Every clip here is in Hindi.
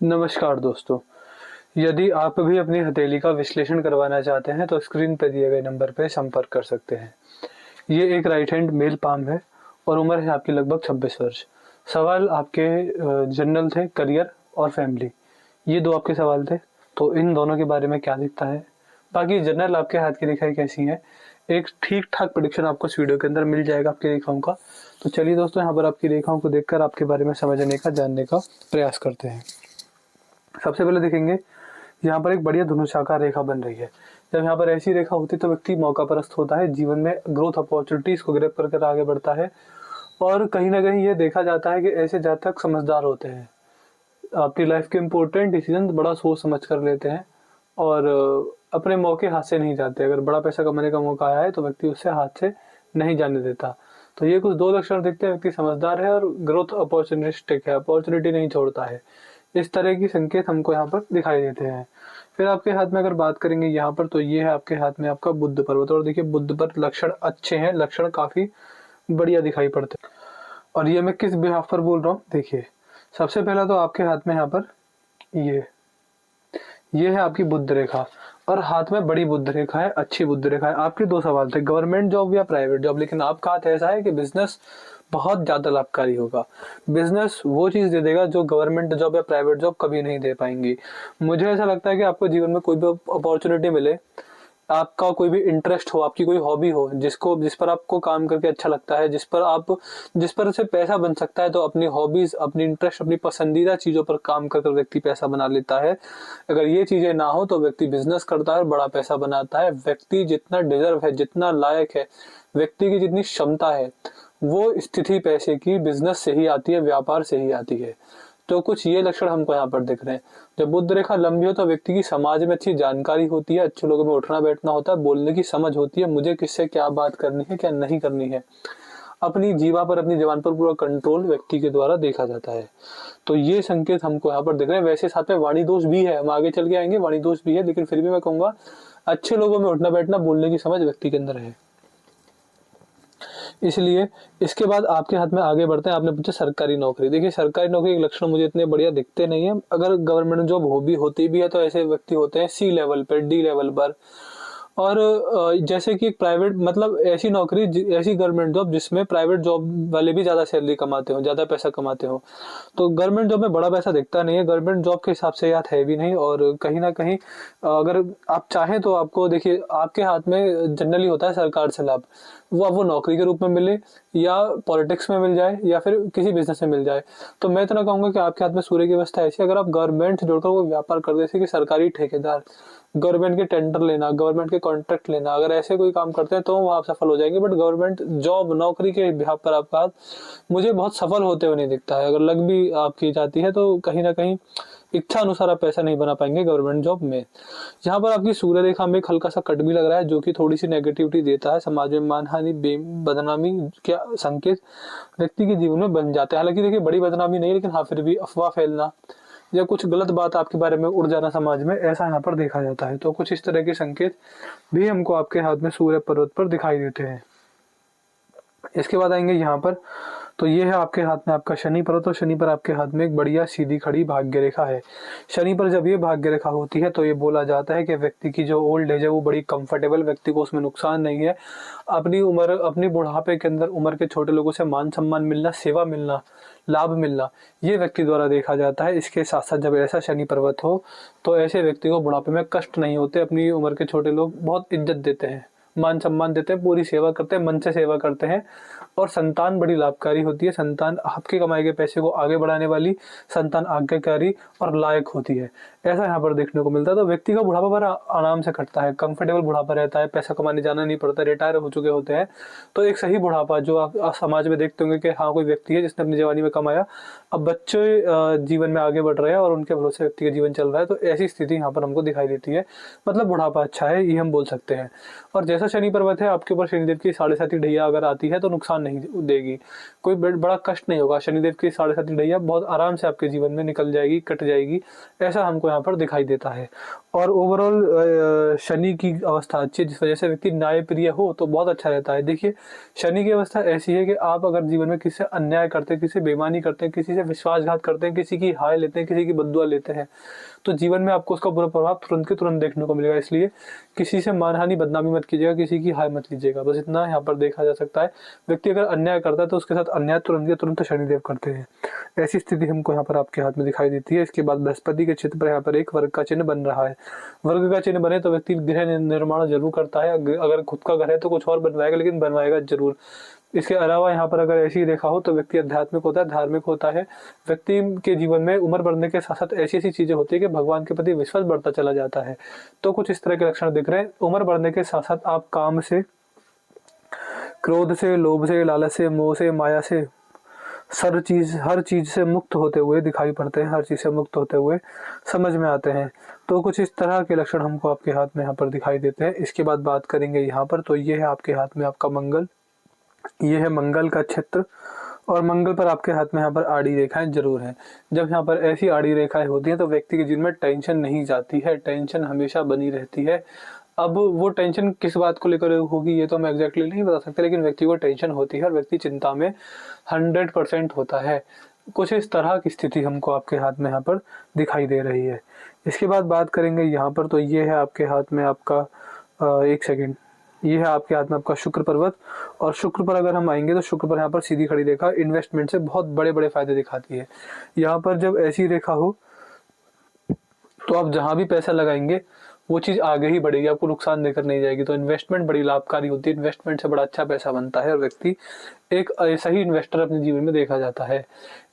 नमस्कार दोस्तों। यदि आप भी अपनी हथेली का विश्लेषण करवाना चाहते हैं तो स्क्रीन पर दिए गए नंबर पर संपर्क कर सकते हैं। ये एक राइट हैंड मेल पाम है और उम्र है आपकी लगभग 26 वर्ष। सवाल आपके जनरल थे, करियर और फैमिली। ये दो आपके सवाल थे, तो इन दोनों के बारे में क्या दिखता है, बाकी जनरल आपके हाथ की रेखाएं कैसी हैं, एक ठीक ठाक प्रेडिक्शन आपको इस वीडियो के अंदर मिल जाएगा आपकी रेखाओं का। तो चलिए दोस्तों, यहाँ पर आपकी रेखाओं को देखकर आपके बारे में समझने का, जानने का प्रयास करते हैं। सबसे पहले देखेंगे, यहाँ पर एक बढ़िया धनुषाकार रेखा बन रही है। जब यहाँ पर ऐसी रेखा होती है तो व्यक्ति मौका परस्त होता है, जीवन में ग्रोथ अपॉर्चुनिटीज को ग्रैब कर आगे बढ़ता है। और कहीं ना कहीं ये देखा जाता है कि ऐसे जातक समझदार होते हैं, अपनी लाइफ के इम्पोर्टेंट डिसीजन बड़ा सोच समझ कर लेते हैं और अपने मौके हाथ से नहीं जाते। अगर बड़ा पैसा कमाने का मौका आया है तो व्यक्ति उससे हाथ से नहीं जाने देता। तो ये कुछ दो लक्षण दिखते हैं, व्यक्ति समझदार है और ग्रोथ अपॉर्चुनिस्टिक है, अपॉर्चुनिटी नहीं छोड़ता है। इस तरह की संकेत हमको यहाँ पर दिखाई देते हैं। फिर आपके हाथ में अगर बात करेंगे यहाँ पर, तो ये है आपके हाथ में आपका बुध पर्वत। और देखिए, बुध पर लक्षण अच्छे हैं, लक्षण काफी बढ़िया दिखाई पड़ते हैं। और ये मैं किस बिहाफ पर बोल रहा हूँ, देखिए सबसे पहला तो आपके हाथ में यहाँ पर ये है आपकी बुध रेखा और हाथ में बड़ी बुध रेखा है, अच्छी बुध रेखा है। आपके दो सवाल थे, गवर्नमेंट जॉब या प्राइवेट जॉब, लेकिन आपका हाथ ऐसा है कि बिजनेस बहुत ज्यादा लाभकारी होगा। बिजनेस वो चीज दे देगा जो गवर्नमेंट जॉब या प्राइवेट जॉब कभी नहीं दे पाएंगी। मुझे ऐसा लगता है कि आपको जीवन में कोई भी अपॉर्चुनिटी मिले, आपका कोई भी इंटरेस्ट हो, आपकी कोई हॉबी हो, जिस पर आपको काम करके अच्छा लगता है, जिस पर से पैसा बन सकता है, तो अपनी हॉबीज, अपनी इंटरेस्ट, अपनी पसंदीदा चीजों पर काम कर व्यक्ति पैसा बना लेता है। अगर ये चीजें ना हो तो व्यक्ति बिजनेस करता है और बड़ा पैसा बनाता है। व्यक्ति जितना डिजर्व है, जितना लायक है, व्यक्ति की जितनी क्षमता है, वो स्थिति पैसे की बिजनेस से ही आती है, व्यापार से ही आती है। तो कुछ ये लक्षण हमको यहाँ पर दिख रहे हैं। जब बुध रेखा लंबी हो तो व्यक्ति की समाज में अच्छी जानकारी होती है, अच्छे लोगों में उठना बैठना होता है, बोलने की समझ होती है, मुझे किससे क्या बात करनी है, क्या नहीं करनी है। अपनी जीवा पर, अपनी जबान पर पूरा कंट्रोल व्यक्ति के द्वारा देखा जाता है। तो ये संकेत हमको यहाँ पर दिख रहे हैं। वैसे साथ में वाणी दोष भी है, हम आगे चल के आएंगे, वाणी दोष भी है, लेकिन फिर भी मैं कहूंगा अच्छे लोगों में उठना बैठना, बोलने की समझ व्यक्ति के अंदर है। इसलिए इसके बाद आपके हाथ में आगे बढ़ते हैं। आपने पूछा सरकारी नौकरी। देखिए, सरकारी नौकरी के लक्षण मुझे इतने बढ़िया दिखते नहीं है। अगर गवर्नमेंट जॉब होती भी है तो ऐसे व्यक्ति होते हैं सी लेवल पर, डी लेवल पर। और जैसे कि एक प्राइवेट, मतलब ऐसी नौकरी, ऐसी गवर्नमेंट जॉब जिसमें प्राइवेट जॉब वाले भी ज्यादा सैलरी कमाते हो, ज्यादा पैसा कमाते हो। तो गवर्नमेंट जॉब में बड़ा पैसा दिखता नहीं है, गवर्नमेंट जॉब के हिसाब से याद है भी नहीं। और कहीं ना कहीं अगर आप चाहें तो आपको, देखिए आपके हाथ में जनरली होता है सरकार से लाभ, वो नौकरी के रूप में मिले, या पॉलिटिक्स में मिल जाए, या फिर किसी बिजनेस में मिल जाए। तो मैं इतना कहूंगा कि आपके हाथ में सूर्य की अवस्था ऐसी, अगर आप गवर्नमेंट से जुड़कर वो व्यापार कर, जैसे कि सरकारी ठेकेदार, गवर्नमेंट के टेंडर लेना, गवर्नमेंट के कॉन्ट्रैक्ट लेना, अगर ऐसे कोई काम करते हैं तो वहाँ आप सफल हो जाएंगे। बट गवर्नमेंट जॉब, नौकरी के बिहाफ पर आपका हाथ मुझे बहुत सफल होते हुए नहीं दिखता है। अगर लग भी आपकी जाती है तो कहीं ना कहीं इच्छा अनुसार आप पैसा नहीं बना पाएंगे गवर्नमेंट जॉब में। यहाँ पर आपकी सूर्य रेखा में एक हल्का सा कट भी लग रहा है, जो कि थोड़ी सी नेगेटिविटी देता है। समाज में मानहानि, बदनामी क्या संकेत व्यक्ति के जीवन में बन जाते हैं। हालांकि देखिए, बड़ी बदनामी नहीं, लेकिन हाँ फिर भी अफवाह फैलना या कुछ गलत बात आपके बारे में उड़ जाना समाज में, ऐसा यहाँ पर देखा जाता है। तो कुछ इस तरह के संकेत भी हमको आपके हाथ में सूर्य पर्वत पर दिखाई देते हैं। इसके बाद आएंगे यहाँ पर, तो ये है आपके हाथ में आपका शनि पर्वत। और शनि पर आपके हाथ में एक बढ़िया सीधी खड़ी भाग्य रेखा है। शनि पर जब ये भाग्य रेखा होती है तो ये बोला जाता है कि व्यक्ति की जो ओल्ड एज है वो बड़ी कंफर्टेबल, व्यक्ति को उसमें नुकसान नहीं है। अपनी उम्र, अपनी बुढ़ापे के अंदर उम्र के छोटे लोगों से मान सम्मान मिलना, सेवा मिलना, लाभ मिलना, ये व्यक्ति द्वारा देखा जाता है। इसके साथ साथ जब ऐसा शनि पर्वत हो तो ऐसे व्यक्ति को बुढ़ापे में कष्ट नहीं होते। अपनी उम्र के छोटे लोग बहुत इज्जत देते हैं, मान सम्मान देते हैं, पूरी सेवा करते हैं, मन से सेवा करते हैं। और संतान बड़ी लाभकारी होती है। संतान आपके कमाए के पैसे को आगे बढ़ाने वाली, संतान आज्ञाकारी और लायक होती है, ऐसा यहाँ पर देखने को मिलता है। तो व्यक्ति का बुढ़ापा पर आराम से कटता है, कंफर्टेबल बुढ़ापा रहता है, पैसा कमाने जाना नहीं पड़ता, रिटायर हो चुके होते हैं। तो एक सही बुढ़ापा जो आप समाज में देखते होंगे कि हाँ, कोई व्यक्ति है जिसने अपनी जवानी में कमाया, अब बच्चे जीवन में आगे बढ़ रहे हैं और उनके भरोसे व्यक्ति का जीवन चल रहा है। तो ऐसी स्थिति यहाँ पर हमको दिखाई देती है। मतलब बुढ़ापा अच्छा है, ये हम बोल सकते हैं। और जैसा शनि पर्वत है आपके ऊपर, शनिदेव की 7.5 ढैया अगर आती है तो नुकसान नहीं देगी, कोई बड़ा कष्ट नहीं होगा। शनिदेव की 7.5 ढैया बहुत आराम से आपके जीवन में निकल जाएगी, कट जाएगी, ऐसा हमको यहाँ पर दिखाई देता है। और ओवरऑल शनि की अवस्था अच्छी है, जिस वजह से व्यक्ति न्यायप्रिय हो तो बहुत अच्छा रहता है। देखिए, शनि की अवस्था ऐसी है कि आप अगर जीवन में किसी से अन्याय करते हैं, किसी से बेईमानी करते हैं, किसी से विश्वासघात करते हैं, किसी की हाय लेते हैं, किसी की बददुआ लेते हैं, तो जीवन में आपको उसका बुरा प्रभाव तुरंत के तुरंत देखने को मिलेगा। इसलिए किसी से मानहानि बदनामी मत कीजिएगा, किसी की हाय मत लीजिएगा, बस इतना यहाँ पर देखा जा सकता है। व्यक्ति अगर अन्याय करता है तो उसके साथ अन्याय तुरंत के तुरंत शनिदेव करते हैं। ऐसी स्थिति हमको यहाँ पर आपके हाथ में दिखाई देती है। इसके बाद बृहस्पति के चित्र पर यहाँ पर एक वर्ग का चिन्ह बन रहा है। वर्ग का चिन्ह बने तो व्यक्ति गृह निर्माण जरूर करता है। अगर खुद का घर है तो कुछ और बनवाएगा, लेकिन बनवाएगा जरूर। इसके अलावा यहाँ पर अगर ऐसी रेखा हो तो व्यक्ति आध्यात्मिक होता है, धार्मिक होता है। व्यक्ति के जीवन में उम्र बढ़ने के साथ साथ ऐसी ऐसी चीजें होती है कि भगवान के प्रति विश्वास बढ़ता चला जाता है। तो कुछ इस तरह के लक्षण दिख रहे हैं। उम्र बढ़ने के साथ साथ आप काम से, क्रोध से, लोभ से, लालच से, मोह से, माया से, हर चीज से मुक्त होते हुए दिखाई पड़ते हैं, हर चीज से मुक्त होते हुए समझ में आते हैं। तो कुछ इस तरह के लक्षण हमको आपके हाथ में यहाँ पर दिखाई देते हैं। इसके बाद बात करेंगे यहाँ पर, तो ये है आपके हाथ में आपका मंगल, ये है मंगल का क्षेत्र। और मंगल पर आपके हाथ में यहाँ पर आड़ी रेखाएं जरूर हैं। जब यहाँ पर ऐसी आड़ी रेखाएं होती हैं तो व्यक्ति के जीवन में टेंशन नहीं जाती है, टेंशन हमेशा बनी रहती है। अब वो टेंशन किस बात को लेकर होगी ये तो हम एग्जैक्टली नहीं बता सकते, लेकिन व्यक्ति को टेंशन होती है और व्यक्ति चिंता में 100% होता है। कुछ इस तरह की स्थिति हमको आपके हाथ में यहाँ पर दिखाई दे रही है। इसके बाद बात करेंगे यहाँ पर, तो ये है आपके हाथ में आपका एक सेकेंड, ये है आपके हाथ में आपका शुक्र पर्वत। और शुक्र पर अगर हम आएंगे तो शुक्र पर यहाँ पर सीधी खड़ी रेखा इन्वेस्टमेंट से बहुत बड़े बड़े फायदे दिखाती है। यहाँ पर जब ऐसी रेखा हो तो आप जहां भी पैसा लगाएंगे वो चीज आगे ही बढ़ेगी, आपको नुकसान देकर नहीं जाएगी। तो इन्वेस्टमेंट बड़ी लाभकारी होती है, इन्वेस्टमेंट से बड़ा अच्छा पैसा बनता है और व्यक्ति एक ऐसा ही इन्वेस्टर अपने जीवन में देखा जाता है।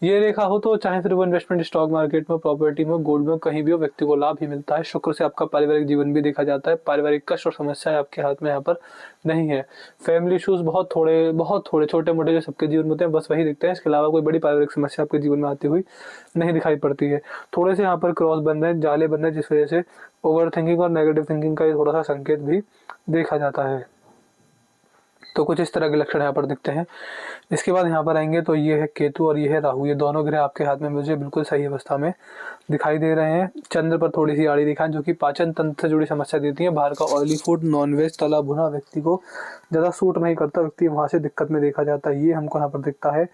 ये रेखा हो तो चाहे फिर वो इन्वेस्टमेंट स्टॉक मार्केट में, प्रॉपर्टी में, गोल्ड में, कहीं भी हो, व्यक्ति को लाभ ही मिलता है। शुक्र से आपका पारिवारिक जीवन भी देखा जाता है। पारिवारिक कष्ट और समस्याएं आपके हाथ में यहाँ पर नहीं है। फैमिली इश्यूज बहुत थोड़े छोटे मोटे जो सबके जीवन में होते हैं बस वही दिखते हैं। इसके अलावा कोई बड़ी पारिवारिक समस्या आपके जीवन में आती हुई नहीं दिखाई पड़ती है। थोड़े से यहाँ पर क्रॉस बन रहे हैं, जाले बन रहे हैं, जिस वजह से ओवर थिंकिंग और नेगेटिव थिंकिंग का ये थोड़ा सा संकेत भी देखा जाता है। तो कुछ इस तरह के लक्षण यहाँ पर दिखते हैं। इसके बाद यहाँ पर आएंगे तो ये है केतु और ये है राहु। ये दोनों ग्रह आपके हाथ में मुझे बिल्कुल सही अवस्था में दिखाई दे रहे हैं। चंद्र पर थोड़ी सी आड़ी दिखाएं जो कि पाचन तंत्र से जुड़ी समस्या देती है। बाहर का ऑयली फूड, नॉनवेज, तला भुना व्यक्ति को ज़्यादा सूट नहीं करता, व्यक्ति वहाँ से दिक्कत में देखा जाता है। ये हमको यहाँ पर दिखता है।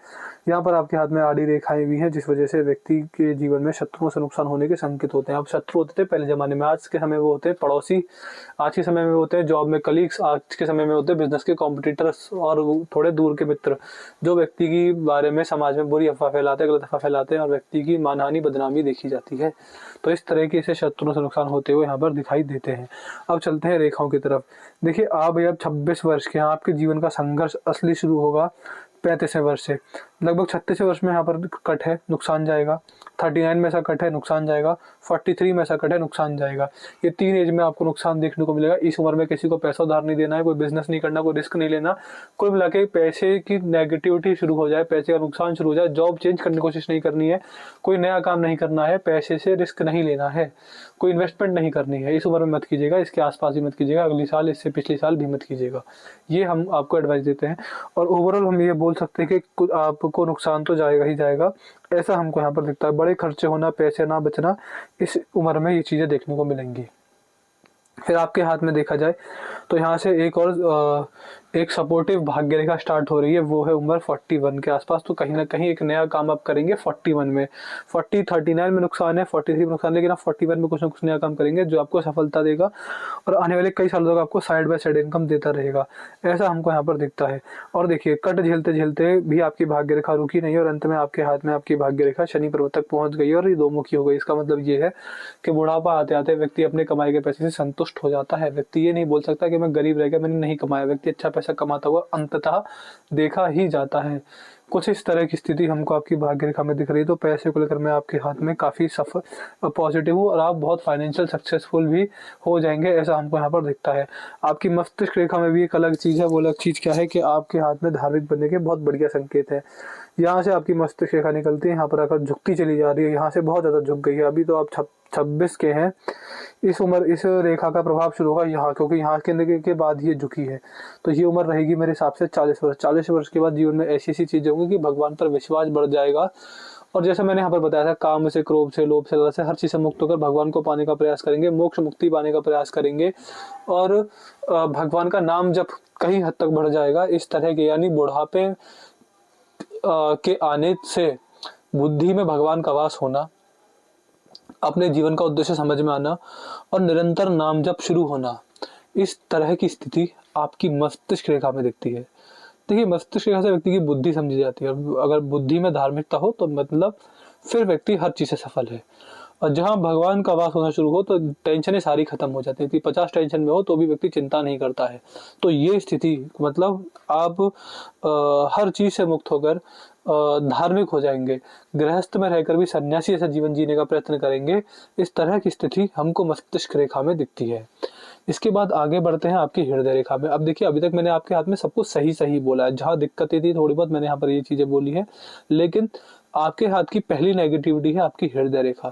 यहाँ पर आपके हाथ में आड़ी रेखाएं भी हैं जिस वजह से व्यक्ति के जीवन में शत्रुओं से नुकसान होने के संकेत होते हैं। अब शत्रु होते थे पहले जमाने में, आज के समय में वो होते हैं पड़ोसी, आज के समय में होते हैं जॉब में कलीग्स, आज के समय में होते हैं बिजनेस के कॉम्पिटिटर्स और थोड़े दूर के मित्र, जो व्यक्ति की बारे में समाज में बुरी अफवाह फैलाते हैं, गलत अफवाह फैलाते हैं और व्यक्ति की मानहानि, बदनामी देखी जाती है। तो इस तरह से शत्रुओं से नुकसान होते हुए यहाँ पर दिखाई देते हैं। अब चलते हैं रेखाओं की तरफ। देखिए, आप अब 26 वर्ष के हैं, आपके जीवन का संघर्ष असली शुरू होगा 35वें वर्ष से। लगभग 36वें वर्ष में यहाँ पर कट है, नुकसान जाएगा। 39 में ऐसा कट है, नुकसान जाएगा। 43 में ऐसा कट है, नुकसान जाएगा। ये 3 एज में आपको नुकसान देखने को मिलेगा। इस उम्र में किसी को पैसा उधार नहीं देना है, कोई बिजनेस नहीं करना, कोई रिस्क नहीं लेना। कोई मिला के पैसे की नेगेटिविटी शुरू हो जाए, पैसे का नुकसान शुरू हो जाए, जॉब चेंज करने की कोशिश नहीं करनी है, कोई नया काम नहीं करना है, पैसे से रिस्क नहीं लेना है, कोई इन्वेस्टमेंट नहीं करनी है। इस उम्र में मत कीजिएगा, इसके आसपास भी मत कीजिएगा, अगली साल, इससे पिछले साल भी मत कीजिएगा। ये हम आपको एडवाइस देते हैं। और ओवरऑल हम ये बोल सकते हैं कि आपको नुकसान तो जाएगा ही जाएगा, ऐसा हमको यहाँ पर दिखता है। बड़े खर्चे होना, पैसे ना बचना, इस उम्र में ये चीजें देखने को मिलेंगी। फिर आपके हाथ में देखा जाए तो यहाँ से एक सपोर्टिव भाग्य रेखा स्टार्ट हो रही है, वो है उम्र 41 के आसपास। तो कहीं ना कहीं एक नया काम आप करेंगे 41 में। 39 में नुकसान है, 43 में नुकसान, लेकिन आप 41 में कुछ ना कुछ नया काम करेंगे जो आपको सफलता देगा और आने वाले कई सालों तक आपको साइड बाय साइड इनकम देता रहेगा, ऐसा हमको यहाँ पर दिखता है। और देखिए, कट झेलते झेलते भी आपकी भाग्य रेखा रुकी नहीं और अंत में आपके हाथ में आपकी भाग्य रेखा शनि पर्वत तक पहुंच गई और ये दो मुखी हो गई। इसका मतलब ये है कि बुढ़ापा आते आते व्यक्ति अपने कमाई के पैसे से संतुष्ट हो जाता है। व्यक्ति ये नहीं बोल सकता कि मैं गरीब रह गया, मैंने नहीं कमाया। व्यक्ति अच्छा पैसा कमाता हुआ अंततः देखा ही जाता है। कुछ इस तरह की स्थिति हमको आपकी भाग्य रेखा में दिख रही है। तो पैसे को लेकर मैं आपके हाथ में काफी सफल पॉजिटिव हूँ और आप बहुत फाइनेंशियल सक्सेसफुल भी हो जाएंगे, ऐसा हमको यहाँ पर दिखता है। आपकी मस्तिष्क रेखा में भी एक अलग चीज है। वो अलग चीज क्या है कि आपके हाथ में धार्मिक बनने के बहुत बढ़िया संकेत है। यहाँ से आपकी मस्तिष्क रेखा निकलती है, यहाँ पर आकर झुकती चली जा रही है, यहाँ से बहुत ज्यादा झुक गई है। अभी तो आप 26 के हैं, इस उम्र इस रेखा का प्रभाव शुरू होगा यहाँ, क्योंकि यहाँ के बाद ये झुकी है। तो ये उम्र रहेगी मेरे हिसाब से 40 वर्ष। 40 वर्ष के बाद जीवन में ऐसी ऐसी चीजें होंगी कि भगवान पर विश्वास बढ़ जाएगा और जैसे मैंने यहाँ पर बताया था, काम से, क्रोध से, लोभ से, लालच से, हर चीज से मुक्त होकर भगवान को पाने का प्रयास करेंगे, मोक्ष मुक्ति पाने का प्रयास करेंगे और भगवान का नाम जब कहीं हद तक बढ़ जाएगा इस तरह के, यानी बुढ़ापे के आने से बुद्धि में भगवान का वास होना, अपने जीवन का उद्देश्य समझ में आना और निरंतर नाम जप शुरू होना, इस तरह की स्थिति आपकी मस्तिष्क रेखा में दिखती है। देखिए, मस्तिष्क रेखा से व्यक्ति की बुद्धि समझी जाती है, और अगर बुद्धि में धार्मिकता हो तो मतलब फिर व्यक्ति हर चीज से सफल है। और जहां भगवान का वास होना शुरू हो तो टेंशनें सारी खत्म हो जाती है। 50 टेंशन में हो तो भी व्यक्ति चिंता नहीं करता है। तो ये स्थिति मतलब आप हर चीज से मुक्त होकर धार्मिक हो जाएंगे, गृहस्थ में रहकर भी सन्यासी ऐसा जीवन जीने का प्रयत्न करेंगे। इस तरह की स्थिति हमको मस्तिष्क रेखा में दिखती है। इसके बाद आगे बढ़ते हैं आपकी हृदय रेखा में। अब देखिए, अभी तक मैंने आपके हाथ में सब कुछ सही सही बोला है, जहां दिक्कतें थी थोड़ी बहुत मैंने यहाँ पर ये चीजें बोली है, लेकिन आपके हाथ की पहली नेगेटिविटी है आपकी हृदय रेखा।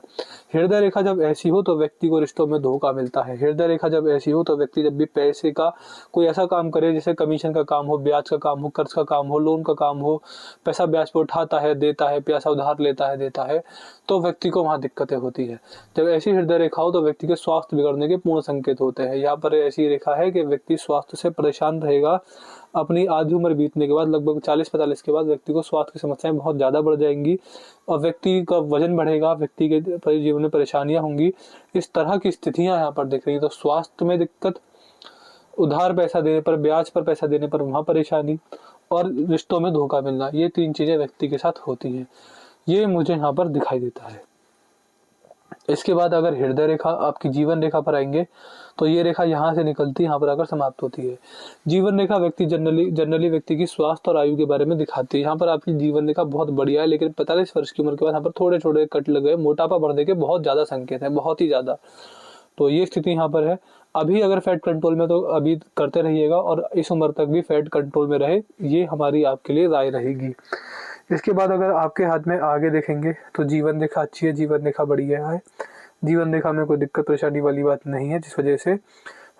हृदय रेखा जब ऐसी हो तो व्यक्ति को रिश्तों में धोखा मिलता है। हृदय रेखा जब ऐसी हो तो व्यक्ति जब भी पैसे का कोई ऐसा काम करे, जैसे कमीशन का काम हो, ब्याज का काम हो, कर्ज का काम हो, लोन का काम हो, पैसा ब्याज पर उठाता है, देता है, पैसा उधार लेता है, देता है, तो व्यक्ति को वहां दिक्कतें होती है। जब ऐसी हृदय रेखा हो तो व्यक्ति के स्वास्थ्य बिगड़ने के पूर्ण संकेत होते हैं। यहाँ पर ऐसी रेखा है कि व्यक्ति स्वास्थ्य से परेशान रहेगा। अपनी आधी उम्र बीतने के बाद, लगभग 40-45 के बाद व्यक्ति को स्वास्थ्य की समस्याएं बहुत ज्यादा बढ़ जाएंगी और व्यक्ति का वजन बढ़ेगा, व्यक्ति के जीवन में परेशानियां होंगी। इस तरह की स्थितियां यहाँ पर दिख रही है। तो स्वास्थ्य में दिक्कत, उधार पैसा देने पर, ब्याज पर पैसा देने पर वहां परेशानी और रिश्तों में धोखा मिलना, ये 3 चीजें व्यक्ति के साथ होती हैं। ये मुझे यहाँ पर दिखाई देता है। इसके बाद अगर हृदय रेखा आपकी जीवन रेखा पर आएंगे तो ये रेखा यहाँ से निकलती है, यहाँ पर आकर समाप्त होती है। जीवन रेखा व्यक्ति जनरली व्यक्ति की स्वास्थ्य और आयु के बारे में दिखाती है। यहाँ पर आपकी जीवन रेखा बहुत बढ़िया है, लेकिन 45 वर्ष की उम्र के बाद यहाँ पर थोड़े थोड़े कट लग गए, मोटापा बढ़ने के बहुत ज्यादा संकेत है, बहुत ही ज्यादा। तो ये स्थिति यहाँ पर है। अभी अगर फैट कंट्रोल में तो अभी करते रहिएगा और इस उम्र तक भी फैट कंट्रोल में रहे, ये हमारी आपके लिए राय रहेगी। इसके बाद अगर आपके हाथ में आगे देखेंगे तो जीवन रेखा अच्छी है, जीवन रेखा बढ़िया है। जीवन रेखा में कोई दिक्कत परेशानी वाली बात नहीं है, जिस वजह से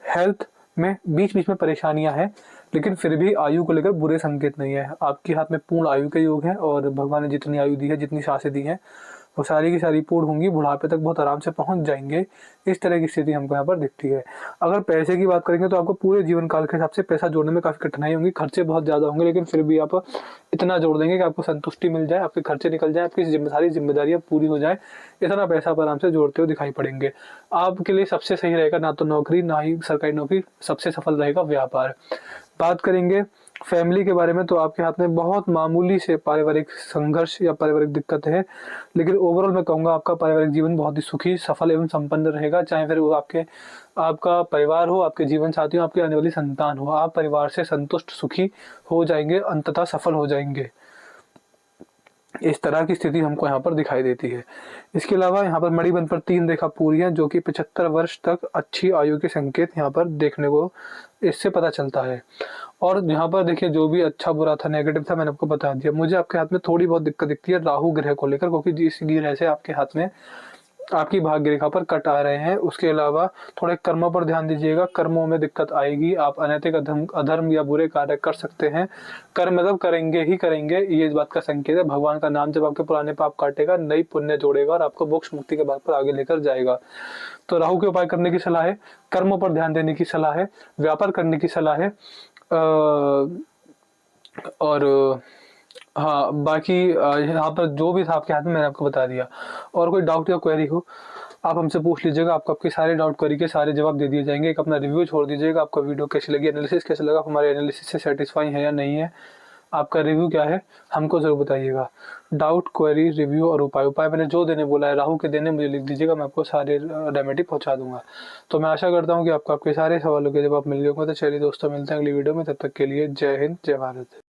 हेल्थ में बीच बीच में परेशानियां हैं, लेकिन फिर भी आयु को लेकर बुरे संकेत नहीं है। आपके हाथ में पूर्ण आयु के योग है और भगवान ने जितनी आयु दी है, जितनी सांसें दी हैं, वो सारी की सारी पूर्ण होंगी, बुढ़ापे तक बहुत आराम से पहुंच जाएंगे। इस तरह की स्थिति हमको यहाँ पर दिखती है। अगर पैसे की बात करेंगे तो आपको पूरे जीवन काल के हिसाब से पैसा जोड़ने में काफी कठिनाई होंगी, खर्चे बहुत ज्यादा होंगे, लेकिन फिर भी आप इतना जोड़ देंगे कि आपको संतुष्टि मिल जाए, आपके खर्चे निकल जाए, आपकी सारी जिम्मेदारियां पूरी हो जाए। इतना पैसा आप आराम से जोड़ते हुए दिखाई पड़ेंगे। आपके लिए सबसे सही रहेगा ना तो नौकरी, ना ही सरकारी नौकरी, सबसे सफल रहेगा व्यापार। बात करेंगे फैमिली के बारे में तो आपके हाथ में बहुत मामूली से पारिवारिक संघर्ष या पारिवारिक दिक्कत है, लेकिन ओवरऑल मैं कहूँगा आपका पारिवारिक जीवन बहुत ही सुखी, सफल एवं संपन्न रहेगा। चाहे फिर वो आपका परिवार हो, आपके जीवन साथी हो, आपकी आने वाली संतान हो, आप परिवार से संतुष्ट, सुखी हो जाएंगे, अंततः सफल हो जाएंगे। इस तरह की स्थिति हमको यहाँ पर दिखाई देती है। इसके अलावा यहाँ पर मणिबंध पर 3 रेखा पूरी है, जो कि 75 वर्ष तक अच्छी आयु के संकेत यहाँ पर देखने को इससे पता चलता है। और यहाँ पर देखिए, जो भी अच्छा बुरा था, नेगेटिव था, मैंने आपको बता दिया। मुझे आपके हाथ में थोड़ी बहुत दिक्कत दिखती है राहु ग्रह को लेकर, क्योंकि जिस ग्रह से आपके हाथ में आपकी भाग्य रेखा पर कट आ रहे हैं। उसके अलावा थोड़े कर्मों पर ध्यान दीजिएगा, कर्मों में दिक्कत आएगी, आप अनैतिक अधर्म या बुरे कार्य कर सकते हैं। कर्म मतलब करेंगे ही करेंगे, ये इस बात का संकेत है। भगवान का नाम जब आपके पुराने पाप काटेगा, नई पुण्य जोड़ेगा और आपको मोक्ष मुक्ति के बात पर आगे लेकर जाएगा। तो राहु के उपाय करने की सलाह है, कर्मों पर ध्यान देने की सलाह है, व्यापार करने की सलाह है, और हाँ, बाकी यहाँ पर जो भी था आपके हाथ में मैंने आपको बता दिया। और कोई डाउट या क्वेरी हो आप हमसे पूछ लीजिएगा, आपको आपके सारे डाउट क्वेरी के सारे जवाब दे दिए जाएंगे। एक अपना रिव्यू छोड़ दीजिएगा, आपको वीडियो कैसी लगी, एनालिसिस कैसे लगा, हमारे एनालिसिस से सेटिस्फाई है या नहीं है, आपका रिव्यू क्या है, हमको जरूर बताइएगा। डाउट, क्वेरी, रिव्यू और उपाय मैंने जो देने बोला है, राहु के देने मुझे लिख दीजिएगा, मैं आपको सारे रेमेडी पहुंचा दूंगा। तो मैं आशा करता हूँ कि आपको आपके सारे सवालों के जवाब मिल गए होंगे। तो चलिए दोस्तों, मिलते हैं अगली वीडियो में, तब तक के लिए जय हिंद, जय भारत।